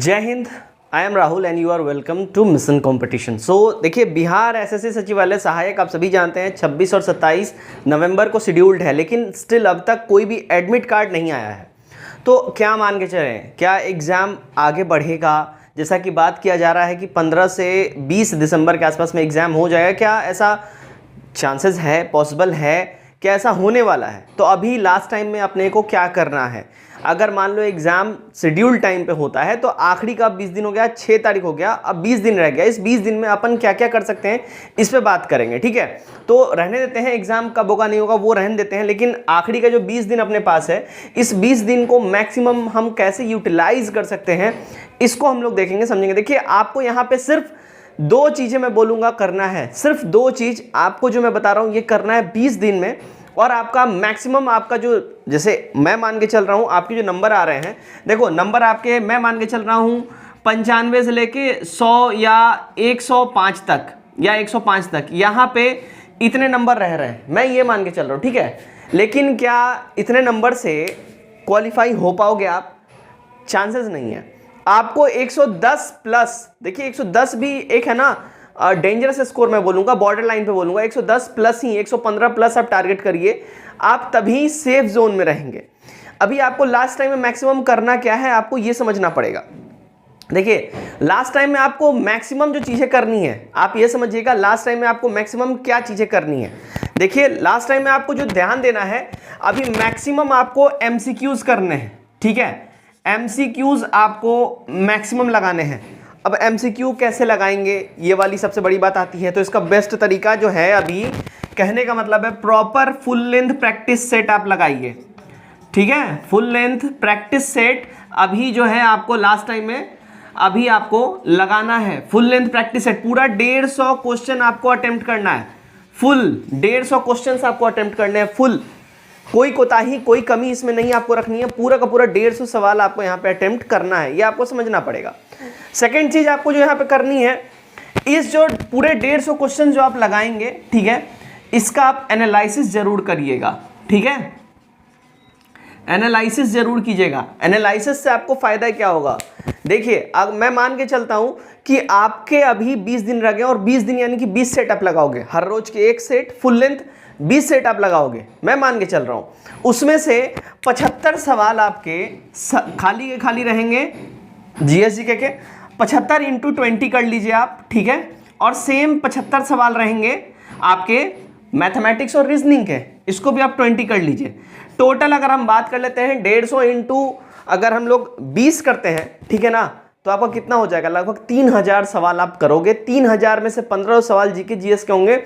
जय हिंद। I am Rahul and you are welcome to mission competition. So देखिए, Bihar SSC सचिवालय सहायक आप सभी जानते हैं 26 और 27 नवंबर को शेड्यूल्ड है, लेकिन स्टिल अब तक कोई भी एडमिट कार्ड नहीं आया है। तो क्या मान के चलें, क्या एग्ज़ाम आगे बढ़ेगा? जैसा कि बात किया जा रहा है कि 15 से 20 दिसंबर के आसपास में एग्ज़ाम हो जाएगा। क्या ऐसा चांसेस है, पॉसिबल है, क्या ऐसा होने वाला है? तो अभी लास्ट टाइम में अपने को क्या करना है? अगर मान लो एग्ज़ाम शेड्यूल टाइम पे होता है तो आखिरी का 20 दिन हो गया, 6 तारीख हो गया, अब 20 दिन रह गया। इस 20 दिन में अपन क्या क्या कर सकते हैं इस पे बात करेंगे, ठीक है? तो रहने देते हैं, एग्ज़ाम कब होगा नहीं होगा वो रहने देते हैं, लेकिन आखिरी का जो 20 दिन अपने पास है, इस 20 दिन को मैक्सिमम हम कैसे यूटिलाइज कर सकते हैं, इसको हम लोग देखेंगे, समझेंगे। देखिए, आपको यहाँ पे सिर्फ 2 चीज़ें मैं बोलूँगा करना है, सिर्फ 2 चीज़ आपको जो मैं बता रहा हूँ ये करना है 20 दिन में। और आपका मैक्सिमम, आपका जो, जैसे मैं मान के चल रहा हूँ, आपके जो नंबर आ रहे हैं, देखो नंबर आपके मैं मान के चल रहा हूँ 95 से लेके 100 या 105 तक, या 105 तक, यहाँ पे इतने नंबर रह रहे हैं, मैं ये मान के चल रहा हूँ, ठीक है? लेकिन क्या इतने नंबर से क्वालिफाई हो पाओगे आप? चांसेस नहीं है। आपको 110 प्लस, देखिए 110 भी एक है ना डेंजरस स्कोर, मैं बोलूँगा बॉर्डर लाइन पे बोलूँगा, 110 प्लस ही, 115 प्लस आप टारगेट करिए, आप तभी सेफ जोन में रहेंगे। अभी आपको लास्ट टाइम में मैक्सिमम करना क्या है, आपको ये समझना पड़ेगा। देखिए, लास्ट टाइम में आपको मैक्सिमम जो चीज़ें करनी है, आप ये समझिएगा लास्ट टाइम में आपको मैक्सिमम क्या चीज़ें करनी है। देखिए, लास्ट टाइम में आपको जो ध्यान देना है, अभी मैक्सिमम आपको एमसीक्यूज करने हैं, ठीक है? एमसीक्यूज आपको मैक्सिमम लगाने हैं। अब एमसीक्यू कैसे लगाएंगे, ये वाली सबसे बड़ी बात आती है। तो इसका बेस्ट तरीका जो है, अभी कहने का मतलब है, proper full length practice set आप लगाइए, ठीक है? फुल लेंथ प्रैक्टिस सेट अभी जो है आपको लास्ट टाइम में अभी आपको लगाना है। फुल लेंथ प्रैक्टिस सेट पूरा 150 क्वेश्चन आपको अटेम्प्ट करना है, फुल 150 क्वेश्चन आपको अटेम्प्ट करने हैं, फुल, कोई कोताही कोई कमी इसमें नहीं आपको रखनी है। पूरा का पूरा 150 सवाल आपको यहाँ पे अटेम्प्ट करना है, ये आपको समझना पड़ेगा। सेकेंड चीज आपको जो यहाँ पे करनी है, इस जो पूरे 150 क्वेश्चन जो आप लगाएंगे, ठीक है, इसका आप एनालिसिस जरूर करिएगा, ठीक है? एनालिसिस जरूर कीजिएगा। एनालिसिस से आपको फायदा क्या होगा? देखिए, अब मैं मान के चलता हूं कि आपके अभी 20 दिन रह गए, और 20 दिन यानी कि 20 सेट आप लगाओगे, हर रोज के 1 सेट फुल लेंथ 20 सेट आप लगाओगे, मैं मान के चल रहा हूं। उसमें से 75 सवाल आपके खाली के खाली रहेंगे जीएसजीके के, 75 इंटू 20 कर लीजिए आप, ठीक है? और सेम 75 सवाल रहेंगे आपके मैथमेटिक्स और रीजनिंग के, इसको भी आप 20 कर लीजिए। टोटल अगर हम बात कर लेते हैं 150 इंटू अगर हम लोग 20 करते हैं, ठीक है ना, तो आपका कितना हो जाएगा? लगभग 3000 सवाल आप करोगे। 3000 में से 1500 सवाल जीके जीएस के होंगे,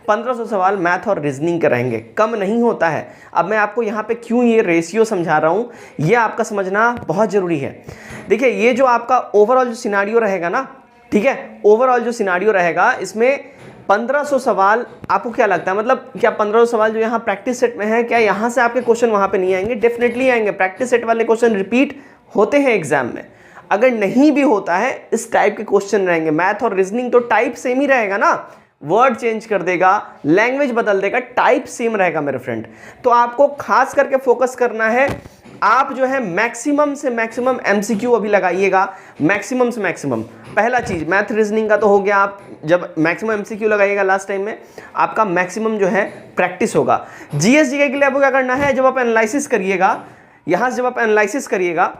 1500 सवाल मैथ और रीजनिंग के रहेंगे, कम नहीं होता है। अब मैं आपको यहाँ पे क्यों ये रेशियो समझा रहा हूँ, ये आपका समझना बहुत ज़रूरी है। देखिए, ये जो आपका ओवरऑल जो सिनारियो रहेगा ना, ठीक है, ओवरऑल जो सिनारियो रहेगा, इसमें 1500 सवाल आपको क्या लगता है, मतलब क्या 1500 सवाल जो यहाँ प्रैक्टिस सेट में है, क्या यहाँ से आपके क्वेश्चन वहाँ पे नहीं आएंगे? डेफिनेटली आएंगे। प्रैक्टिस सेट वाले क्वेश्चन रिपीट होते हैं एग्जाम में। अगर नहीं भी होता है, इस टाइप के क्वेश्चन रहेंगे। मैथ और रीजनिंग तो टाइप सेम ही रहेगा ना, वर्ड चेंज कर देगा, लैंग्वेज बदल देगा, टाइप सेम रहेगा मेरे फ्रेंड। तो आपको खास करके फोकस करना है, आप जो है मैक्सिमम से मैक्सिमम एमसीक्यू अभी लगाइएगा, मैक्सिमम से मैक्सिमम। पहला चीज मैथ रीजनिंग का तो हो गया, आप जब मैक्सिमम एमसीक्यू लगाइएगा लास्ट टाइम में, आपका मैक्सिमम जो है प्रैक्टिस होगा। जीएसजीके के लिए आपको क्या करना है, जब आप एनालिसिस करिएगा, यहां से जब आप एनालिसिस करिएगा,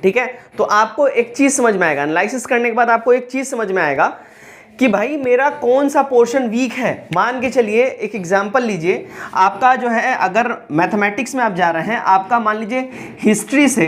ठीक है, तो आपको एक चीज समझ में आएगा। एनालिसिस करने के बाद आपको एक चीज समझ में आएगा कि भाई मेरा कौन सा पोर्शन वीक है। मान के चलिए, एक एग्जांपल लीजिए, आपका जो है अगर मैथमेटिक्स में आप जा रहे हैं, आपका मान लीजिए हिस्ट्री से,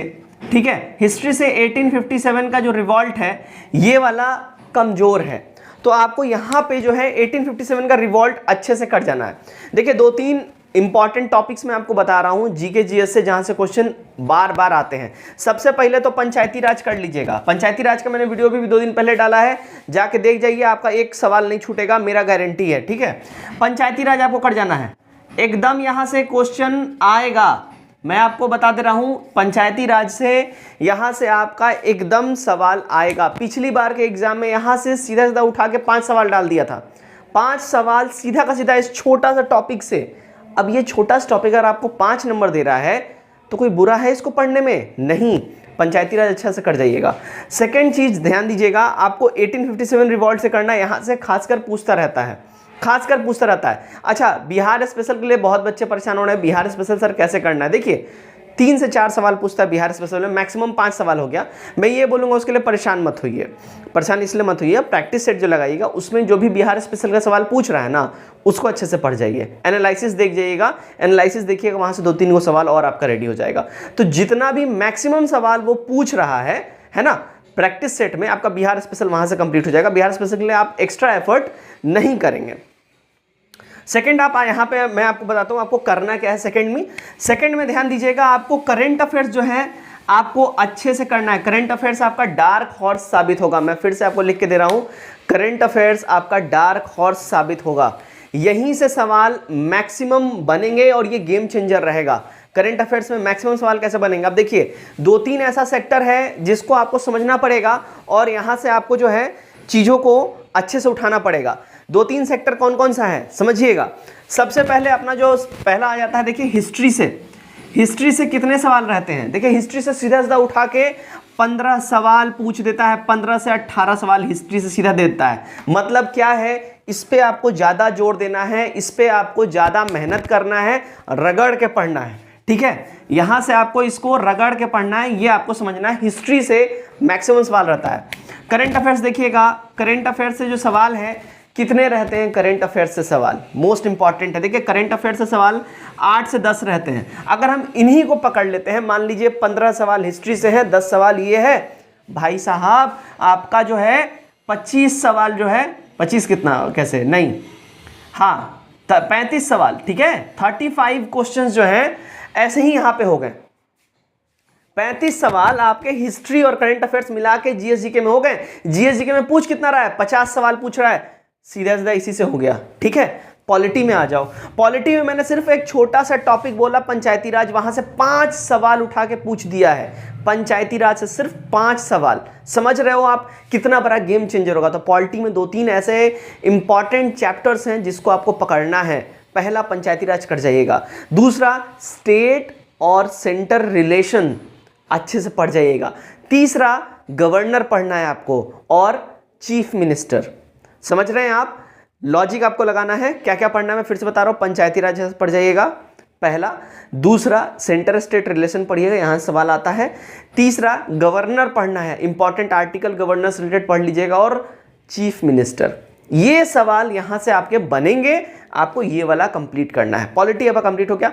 ठीक है, हिस्ट्री से 1857 का जो रिवॉल्ट है, ये वाला कमजोर है, तो आपको यहाँ पे जो है 1857 का रिवॉल्ट अच्छे से कर जाना है। देखिए, 2-3 इंपॉर्टेंट टॉपिक्स मैं आपको बता रहा हूं जीके जीएस से, जहां से क्वेश्चन बार बार आते हैं। सबसे पहले तो पंचायती राज कर लीजिएगा। पंचायती राज का मैंने वीडियो भी 2 दिन पहले डाला है, जाके देख जाइए, आपका एक सवाल नहीं छूटेगा, मेरा गारंटी है, ठीक है? पंचायती राज आपको कर जाना है, एकदम यहां से क्वेश्चन आएगा, मैं आपको बता दे रहा हूं। पंचायती राज से यहां से आपका एकदम सवाल आएगा। पिछली बार के एग्जाम में यहां से सीधा सीधा उठा के 5 सवाल डाल दिया था, 5 सवाल सीधा का सीधा इस छोटा सा टॉपिक से। अब ये छोटा सा टॉपिक अगर आपको 5 नंबर दे रहा है तो कोई बुरा है इसको पढ़ने में? नहीं, पंचायती राज अच्छा से कर जाइएगा। सेकेंड चीज़ ध्यान दीजिएगा, आपको 1857 रिवॉल्ट से करना है, यहाँ से खासकर पूछता रहता है। अच्छा, बिहार स्पेशल के लिए बहुत बच्चे परेशान हो रहे हैं, बिहार स्पेशल सर कैसे करना है। देखिए 3 से 4 सवाल पूछता है बिहार स्पेशल में, मैक्सिमम 5 सवाल हो गया। मैं ये बोलूँगा उसके लिए परेशान इसलिए मत होइए, प्रैक्टिस सेट जो लगाइएगा उसमें जो भी बिहार स्पेशल का सवाल पूछ रहा है ना, उसको अच्छे से पढ़ जाइए। एनालिसिस देख जाइएगा, एनालिसिस देखिएगा, वहाँ से 2-3 गो सवाल और आपका रेडी हो जाएगा। तो जितना भी मैक्सिमम सवाल वो पूछ रहा है ना, प्रैक्टिस सेट में आपका बिहार स्पेशल वहाँ से कंप्लीट हो जाएगा। बिहार स्पेशल के लिए आप एक्स्ट्रा एफर्ट नहीं करेंगे। सेकंड, आप यहाँ पे मैं आपको बताता हूँ आपको करना क्या है। सेकंड में ध्यान दीजिएगा, आपको करंट अफेयर्स जो है आपको अच्छे से करना है। करंट अफेयर्स आपका डार्क हॉर्स साबित होगा। मैं फिर से आपको लिख के दे रहा हूँ, करंट अफेयर्स आपका डार्क हॉर्स साबित होगा। यहीं से सवाल मैक्सिमम बनेंगे और ये गेम चेंजर रहेगा। करंट अफेयर्स में मैक्सिमम सवाल कैसे बनेंगे, अब देखिए 2-3 ऐसा सेक्टर है जिसको आपको समझना पड़ेगा और यहाँ से आपको जो है चीज़ों को अच्छे से उठाना पड़ेगा। 2-3 सेक्टर कौन कौन सा है समझिएगा। सबसे पहले अपना जो पहला आ जाता है, देखिए हिस्ट्री से कितने सवाल रहते हैं। देखिए हिस्ट्री से सीधा उठा के 15 सवाल पूछ देता है, 15 से 18 सवाल हिस्ट्री से सीधा देता है। मतलब क्या है, इस पे आपको ज़्यादा जोर देना है, इस पे आपको ज़्यादा मेहनत करना है, रगड़ के पढ़ना है। ठीक है, यहाँ से आपको इसको रगड़ के पढ़ना है, ये आपको समझना है। हिस्ट्री से मैक्सिमम सवाल रहता है। करंट अफेयर्स देखिएगा, करंट अफेयर्स से जो सवाल है कितने रहते हैं, करंट अफेयर्स से सवाल मोस्ट इंपॉर्टेंट है। देखिए करंट अफेयर्स से सवाल 8 से 10 रहते हैं। अगर हम इन्हीं को पकड़ लेते हैं, मान लीजिए 15 सवाल हिस्ट्री से है, 10 सवाल ये है, भाई साहब आपका जो है 25 सवाल जो है, 25 कितना कैसे नहीं, हाँ 35 सवाल, ठीक है 35 क्वेश्चंस जो हैं ऐसे ही यहाँ पे हो गए। 35 सवाल आपके हिस्ट्री और करंट अफेयर्स मिला के जीएस जीके में हो गए। जीएस जीके में पूछ कितना रहा है, 50 सवाल पूछ रहा है, सीधा सीधा इसी से हो गया। ठीक है, पॉलिटी में आ जाओ। पॉलिटी में मैंने सिर्फ एक छोटा सा टॉपिक बोला पंचायती राज, वहां से 5 सवाल उठा के पूछ दिया है। पंचायती राज से सिर्फ 5 सवाल, समझ रहे हो आप कितना बड़ा गेम चेंजर होगा। तो पॉलिटी में 2-3 ऐसे इंपॉर्टेंट चैप्टर्स हैं जिसको आपको पकड़ना है। पहला पंचायती राज कर जाइएगा, दूसरा स्टेट और सेंटर रिलेशन अच्छे से पढ़ जाइएगा, तीसरा गवर्नर पढ़ना है आपको और चीफ मिनिस्टर। समझ रहे हैं आप, लॉजिक आपको लगाना है। क्या क्या पढ़ना है मैं फिर से बता रहा हूँ। पंचायती राज पढ़ जाइएगा पहला, दूसरा सेंटर स्टेट रिलेशन पढ़िएगा, यहाँ सवाल आता है, तीसरा गवर्नर पढ़ना है, इंपॉर्टेंट आर्टिकल गवर्नर से रिलेटेड पढ़ लीजिएगा, और चीफ मिनिस्टर। ये सवाल यहाँ से आपके बनेंगे, आपको ये वाला कंप्लीट करना है। पॉलिटी आपका कंप्लीट हो गया।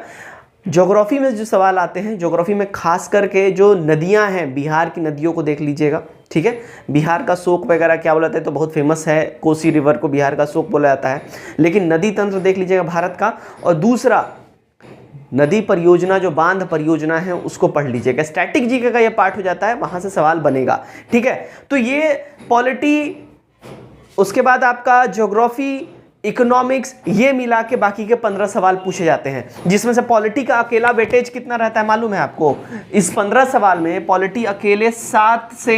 ज्योग्राफी में जो सवाल आते हैं, ज्योग्राफी में खास करके जो नदियां हैं, बिहार की नदियों को देख लीजिएगा। ठीक है, बिहार का शोक वगैरह क्या बोला जाता है तो बहुत फेमस है, कोसी रिवर को बिहार का शोक बोला जाता है, लेकिन नदी तंत्र देख लीजिएगा भारत का। और दूसरा नदी परियोजना, जो बांध परियोजना है उसको पढ़ लीजिएगा। स्टैटिक जीके का ये पार्ट हो जाता है, वहां से सवाल बनेगा। ठीक है, तो ये पॉलिटी, उसके बाद आपका ज्योग्राफी, इकोनॉमिक्स, ये मिला के बाकी के 15 सवाल पूछे जाते हैं, जिसमें से पॉलिटी का अकेला वेटेज कितना रहता है मालूम है आपको। इस 15 सवाल में पॉलिटी अकेले 7 से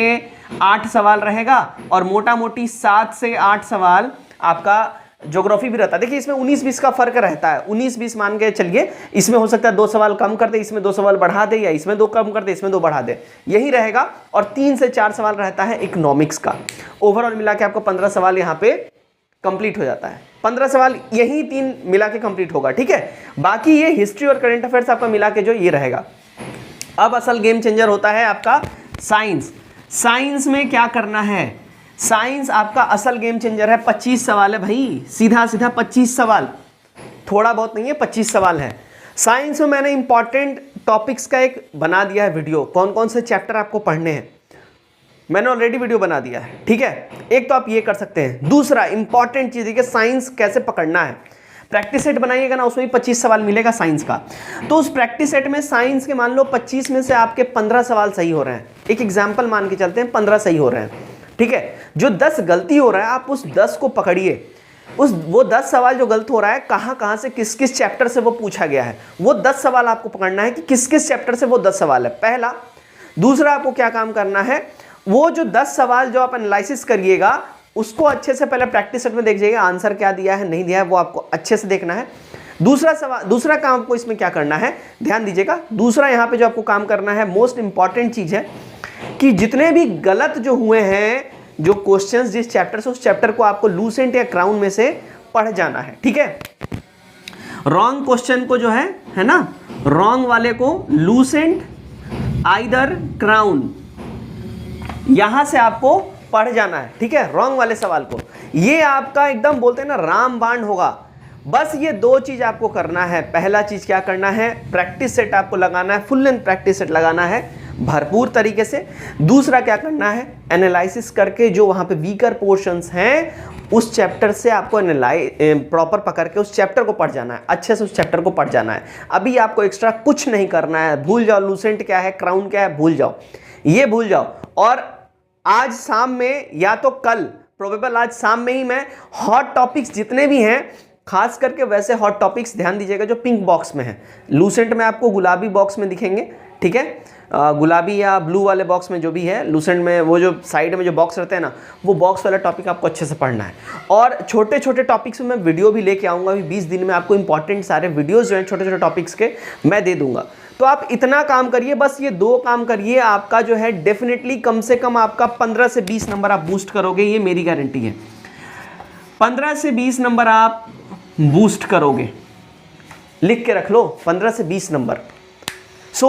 8 सवाल रहेगा और मोटा मोटी 7 से 8 सवाल आपका ज्योग्राफी भी रहता है। देखिए इसमें 19-20 का फर्क रहता है, 19-20 मान के चलिए, इसमें हो सकता है 2 सवाल कम कर दे, इसमें 2 सवाल बढ़ा दे, या इसमें 2 कम कर दे, इसमें 2 बढ़ा दे, यही रहेगा। और 3 से 4 सवाल रहता है इकोनॉमिक्स का। ओवरऑल मिला के आपको 15 सवाल यहाँ पे कंप्लीट हो जाता है। 15 सवाल यही 3 मिला के कंप्लीट होगा। ठीक है, बाकी ये हिस्ट्री और करंट अफेयर्स आपका मिला के जो ये रहेगा। अब असल गेम चेंजर होता है आपका साइंस। साइंस में क्या करना है, साइंस आपका असल गेम चेंजर है। 25 सवाल है भाई, सीधा सीधा 25 सवाल, थोड़ा बहुत नहीं है, 25 सवाल है। साइंस में मैंने इंपॉर्टेंट टॉपिक्स का एक बना दिया है वीडियो, कौन कौन से चैप्टर आपको पढ़ने हैं, मैंने ऑलरेडी वीडियो बना दिया है। ठीक है, एक तो आप ये कर सकते हैं। दूसरा इंपॉर्टेंट चीज़ है कि साइंस कैसे पकड़ना है। प्रैक्टिस सेट बनाइएगा ना, उसमें भी 25 सवाल मिलेगा साइंस का। तो उस प्रैक्टिस सेट में साइंस के मान लो 25 में से आपके 15 सवाल सही हो रहे हैं, एक एग्जाम्पल मान के चलते हैं 15 सही हो रहे हैं। ठीक है, जो 10 गलती हो रहा है आप उस 10 को पकड़िए। वो 10 सवाल जो गलत हो रहा है, कहाँ कहाँ से किस किस चैप्टर से वो पूछा गया है, वो 10 सवाल आपको पकड़ना है कि किस किस चैप्टर से वो 10 सवाल है, पहला। दूसरा आपको क्या काम करना है, वो जो 10 सवाल जो आप एनालिसिस करिएगा उसको अच्छे से पहले प्रैक्टिस सेट में देख जाइएगा, आंसर क्या दिया है नहीं दिया है वो आपको अच्छे से देखना है। दूसरा काम आपको इसमें क्या करना है, ध्यान दीजिएगा। दूसरा यहाँ पे जो आपको काम करना है, मोस्ट इंपॉर्टेंट चीज़ है, कि जितने भी गलत जो हुए हैं जो क्वेश्चंस जिस चैप्टर से, उस चैप्टर को आपको लूसेंट या क्राउन में से पढ़ जाना है, ठीक है। रॉन्ग क्वेश्चन को जो है ना, रॉन्ग वाले को लूसेंट आइदर क्राउन, यहां से आपको पढ़ जाना है, ठीक है। रॉन्ग वाले सवाल को, ये आपका एकदम बोलते हैं ना रामबाण होगा। बस ये दो चीज आपको करना है। पहला चीज क्या करना है, प्रैक्टिस सेट आपको लगाना है, फुल लेंथ प्रैक्टिस सेट लगाना है भरपूर तरीके से। दूसरा क्या करना है, एनालिसिस करके जो वहां पे वीकर पोर्शंस हैं उस चैप्टर से आपको प्रॉपर पकड़ के उस चैप्टर को पढ़ जाना है, अच्छे से उस चैप्टर को पढ़ जाना है। अभी आपको एक्स्ट्रा कुछ नहीं करना है, भूल जाओ लूसेंट क्या है, क्राउन क्या है, भूल जाओ, ये भूल जाओ। और आज शाम में या तो कल, प्रोबेबल आज शाम में ही मैं हॉट टॉपिक्स जितने भी हैं, खास करके वैसे हॉट टॉपिक्स ध्यान दीजिएगा जो पिंक बॉक्स में है। लूसेंट में आपको गुलाबी बॉक्स में दिखेंगे, ठीक है, गुलाबी या ब्लू वाले बॉक्स में जो भी है। लूसेंट में वो जो साइड में जो बॉक्स रहते हैं ना, वो बॉक्स वाला टॉपिक आपको अच्छे से पढ़ना है। और छोटे छोटे टॉपिक्स में मैं वीडियो भी लेके आऊँगा, अभी 20 दिन में आपको इंपॉर्टेंट सारे वीडियोज़ जो हैं छोटे छोटे टॉपिक्स के मैं दे दूंगा। तो आप इतना काम करिए, बस ये दो काम करिए, आपका जो है डेफिनेटली कम से कम आपका 15 से 20 नंबर आप बूस्ट करोगे, ये मेरी गारंटी है। 15 से 20 नंबर आप बूस्ट करोगे, लिख के रख लो 15 से 20 नंबर।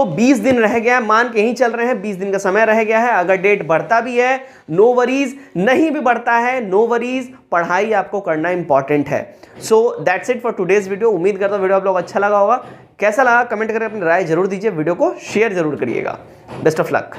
20 दिन रह गया है, मान के ही चल रहे हैं, 20 दिन का समय रह गया है। अगर डेट बढ़ता भी है नो वरीज, नहीं भी बढ़ता है नो वरीज, पढ़ाई आपको करना इंपॉर्टेंट है। So that's it for today's video. उम्मीद करता हूं वीडियो आप लोग अच्छा लगा होगा। कैसा लगा कमेंट करके अपनी राय जरूर दीजिए, वीडियो को शेयर जरूर करिएगा। Best of luck.